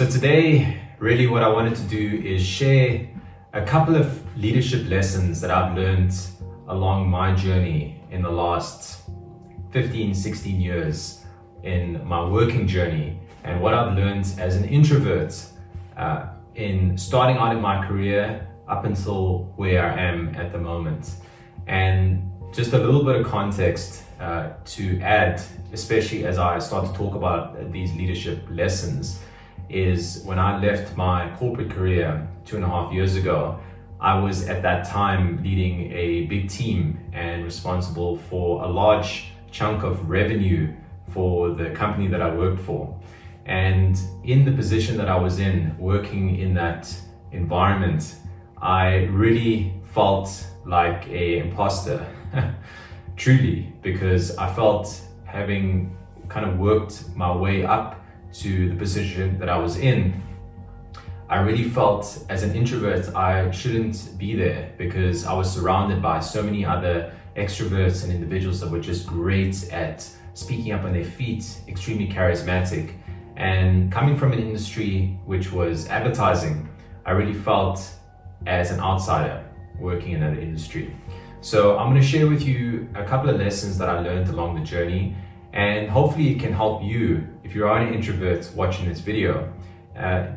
So today, really what I wanted to do is share a couple of leadership lessons that I've learned along my journey in the last 15, 16 years in my working journey, and what I've learned as an introvert in starting out in my career up until where I am at the moment. And just a little bit of context to add, especially as I start to talk about these leadership lessons, is when I left my corporate career 2.5 years ago, I was at that time leading a big team and responsible for a large chunk of revenue for the company that I worked for. And in the position that I was in, working in that environment, I really felt like an imposter, truly, because I felt, having kind of worked my way up to the position that I was in, I really felt as an introvert I shouldn't be there, because I was surrounded by so many other extroverts and individuals that were just great at speaking up on their feet, extremely charismatic. And coming from an industry which was advertising, I really felt as an outsider working in that industry. So I'm going to share with you a couple of lessons that I learned along the journey, and hopefully it can help you, if you are an introvert watching this video,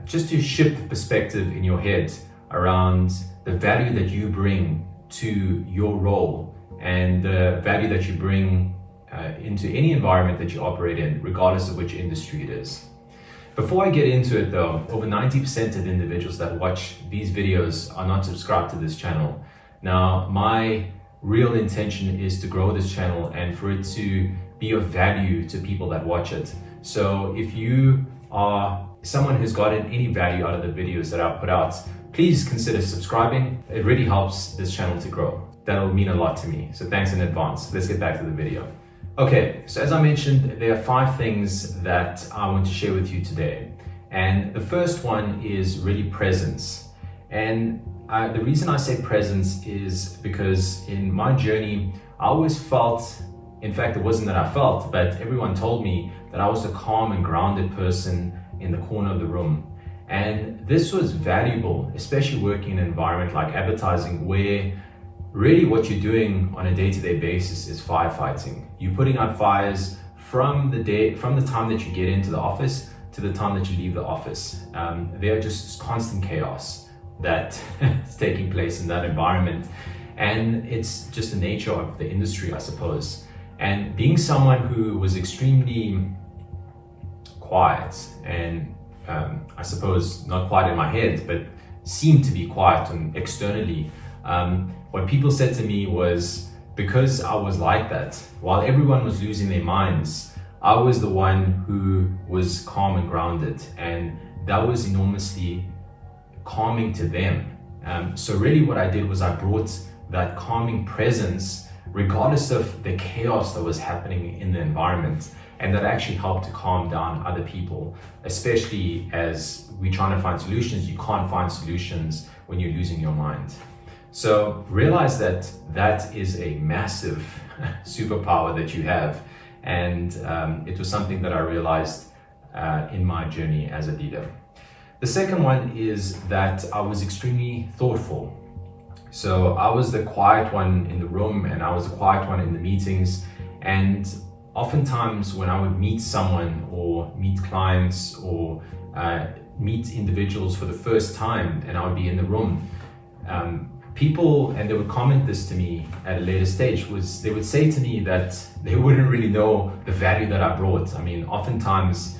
just to shift perspective in your head around the value that you bring to your role and the value that you bring into any environment that you operate in, regardless of which industry it is. Before I get into it though, over 90% of the individuals that watch these videos are not subscribed to this channel. Now, my real intention is to grow this channel and for it to be of value to people that watch it. So if you are someone who's gotten any value out of the videos that I put out, please consider subscribing. It really helps this channel to grow. That'll mean a lot to me. So thanks in advance. Let's get back to the video. Okay, so as I mentioned, there are 5 things that I want to share with you today. And the first one is really presence. And the reason I say presence is because in my journey, I always felt, in fact, it wasn't that I felt, but everyone told me that I was a calm and grounded person in the corner of the room. And this was valuable, especially working in an environment like advertising, where really what you're doing on a day-to-day basis is firefighting. You're putting out fires from the time that you get into the office to the time that you leave the office. There are just constant chaos that is taking place in that environment. And it's just the nature of the industry, I suppose. And being someone who was extremely quiet and I suppose not quiet in my head, but seemed to be quiet and externally, what people said to me was, because I was like that, while everyone was losing their minds, I was the one who was calm and grounded, and that was enormously calming to them. So really what I did was I brought that calming presence regardless of the chaos that was happening in the environment, and that actually helped to calm down other people, especially as we're trying to find solutions. You can't find solutions when you're losing your mind. So realize that that is a massive superpower that you have, and it was something that I realized in my journey as a leader. The second one is that I was extremely thoughtful. So I was the quiet one in the room, and I was the quiet one in the meetings. And oftentimes when I would meet someone or meet clients or meet individuals for the first time, and I would be in the room, people, and they would comment this to me at a later stage, was they would say to me that they wouldn't really know the value that I brought. I mean, oftentimes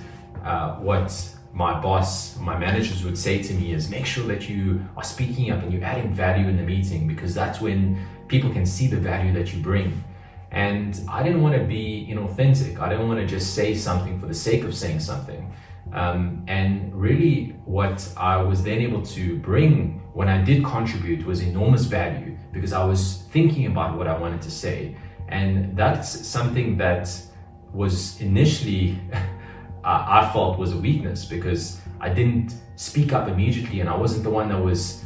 what my boss, my managers would say to me is, make sure that you are speaking up and you're adding value in the meeting, because that's when people can see the value that you bring. And I didn't want to be inauthentic. I didn't want to just say something for the sake of saying something. And really what I was then able to bring when I did contribute was enormous value, because I was thinking about what I wanted to say. And that's something that was initially I felt was a weakness, because I didn't speak up immediately, and I wasn't the one that was,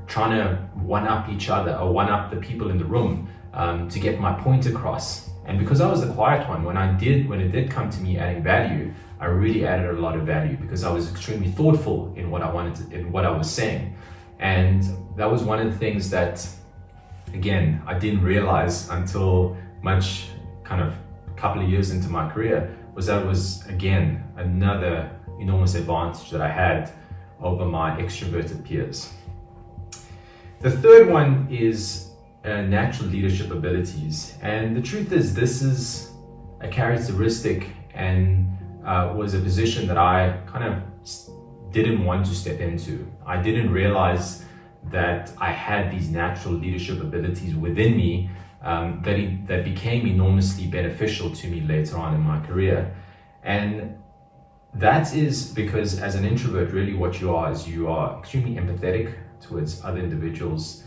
trying to one-up each other or one-up the people in the room to get my point across. And because I was the quiet one, when it did come to me adding value, I really added a lot of value because I was extremely thoughtful in what I in what I was saying. And that was one of the things that, again, I didn't realize until much kind of a couple of years into my career, was that it was, again, another enormous advantage that I had over my extroverted peers. The third one is natural leadership abilities. And the truth is, this is a characteristic and was a position that I kind of didn't want to step into. I didn't realize that I had these natural leadership abilities within me that became enormously beneficial to me later on in my career. And that is because as an introvert, really what you are is you are extremely empathetic towards other individuals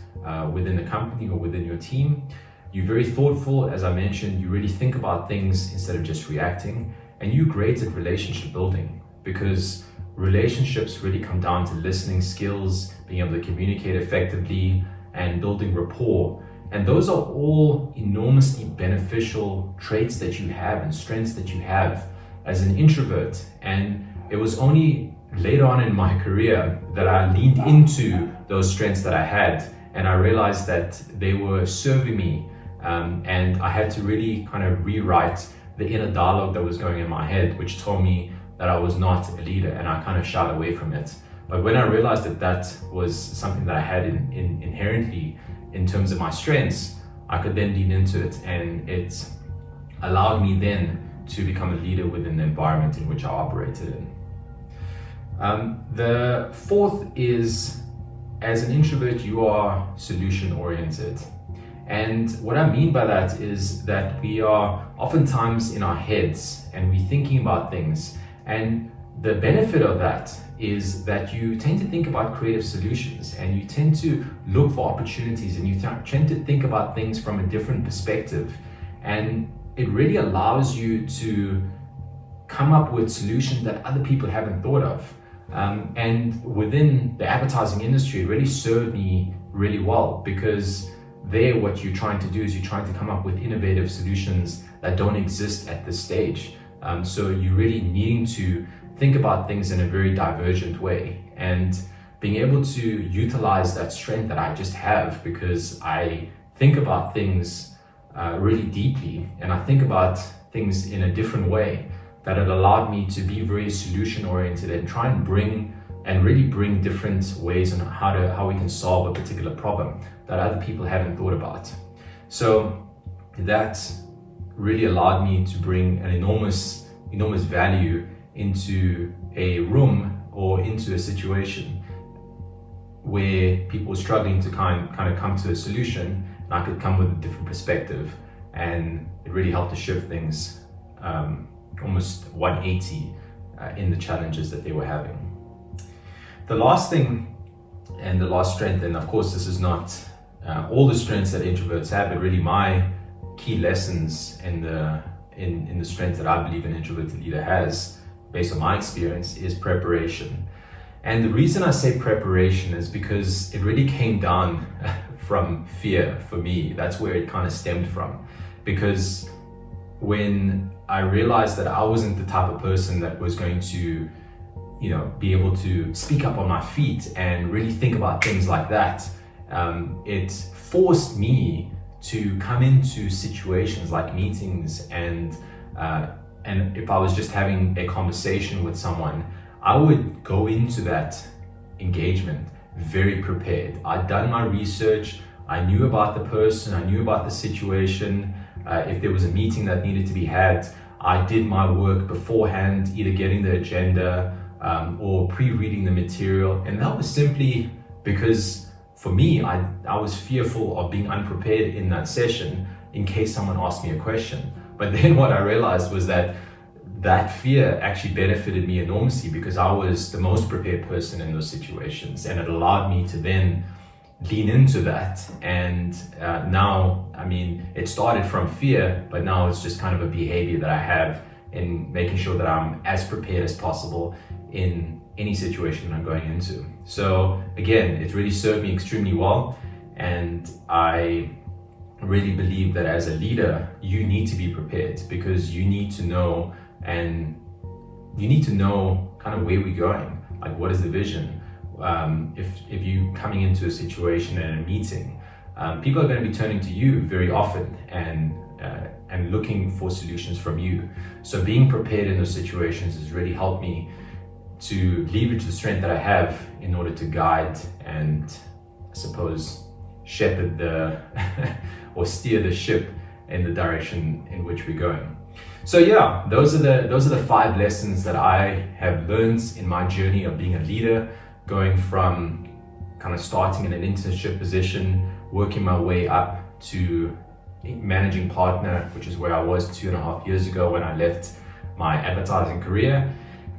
within the company or within your team. You're very thoughtful, as I mentioned, you really think about things instead of just reacting, and you're great at relationship building because relationships really come down to listening skills, being able to communicate effectively, and building rapport. And those are all enormously beneficial traits that you have and strengths that you have as an introvert. And it was only later on in my career that I leaned into those strengths that I had, and I realized that they were serving me, and I had to really kind of rewrite the inner dialogue that was going in my head, which told me that I was not a leader, and I kind of shied away from it. But when I realized that that was something that I had inherently in terms of my strengths, I could then lean into it, and it allowed me then to become a leader within the environment in which I operated in. The fourth is, as an introvert, you are solution oriented. And what I mean by that is that we are oftentimes in our heads and we're thinking about things. And the benefit of that is that you tend to think about creative solutions, and you tend to look for opportunities, and you tend to think about things from a different perspective. And it really allows you to come up with solutions that other people haven't thought of. And within the advertising industry, it really served me really well because there what you're trying to do is you're trying to come up with innovative solutions that don't exist at this stage. So you're really needing to think about things in a very divergent way, and being able to utilize that strength that I just have because I think about things really deeply, and I think about things in a different way, that it allowed me to be very solution oriented and try and really bring different ways on how we can solve a particular problem that other people haven't thought about. So that really allowed me to bring an enormous value into a room or into a situation where people were struggling to kind of come to a solution, and I could come with a different perspective, and it really helped to shift things almost 180 in the challenges that they were having. The last thing and the last strength, and of course this is not all the strengths that introverts have, but really my key lessons in the strength that I believe an introverted leader has, based on my experience, is preparation. And the reason I say preparation is because it really came down from fear for me. That's where it kind of stemmed from. Because when I realized that I wasn't the type of person that was going to, be able to speak up on my feet and really think about things like that, it forced me to come into situations like meetings, and if I was just having a conversation with someone, I would go into that engagement very prepared. I'd done my research, I knew about the person, I knew about the situation. If there was a meeting that needed to be had, I did my work beforehand, either getting the agenda or pre-reading the material. And that was simply because for me, I was fearful of being unprepared in that session in case someone asked me a question. But then what I realized was that fear actually benefited me enormously because I was the most prepared person in those situations, and it allowed me to then lean into that. And now, it started from fear, but now it's just kind of a behavior that I have in making sure that I'm as prepared as possible in any situation that I'm going into. So again, it really served me extremely well, and I really believe that as a leader, you need to be prepared, because you need to know kind of where we're going, like what is the vision. If you coming into a situation and a meeting, people are going to be turning to you very often and looking for solutions from you. So being prepared in those situations has really helped me to leverage the strength that I have in order to guide and, I suppose, shepherd or steer the ship in the direction in which we're going. So yeah, those are the 5 lessons that I have learned in my journey of being a leader, going from kind of starting in an internship position, working my way up to managing partner, which is where I was 2.5 years ago when I left my advertising career.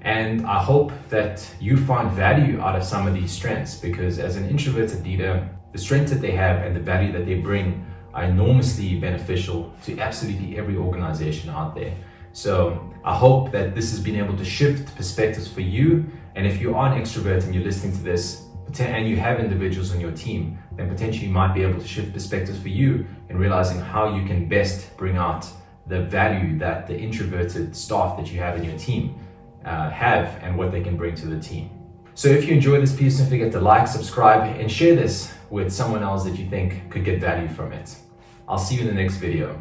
And I hope that you find value out of some of these strengths, because as an introverted leader, the strengths that they have and the value that they bring are enormously beneficial to absolutely every organization out there. So I hope that this has been able to shift perspectives for you. And if you are an extrovert and you're listening to this and you have individuals on your team, then potentially you might be able to shift perspectives for you in realizing how you can best bring out the value that the introverted staff that you have in your team have and what they can bring to the team. So if you enjoyed this piece, don't forget to like, subscribe, and share this with someone else that you think could get value from it. I'll see you in the next video.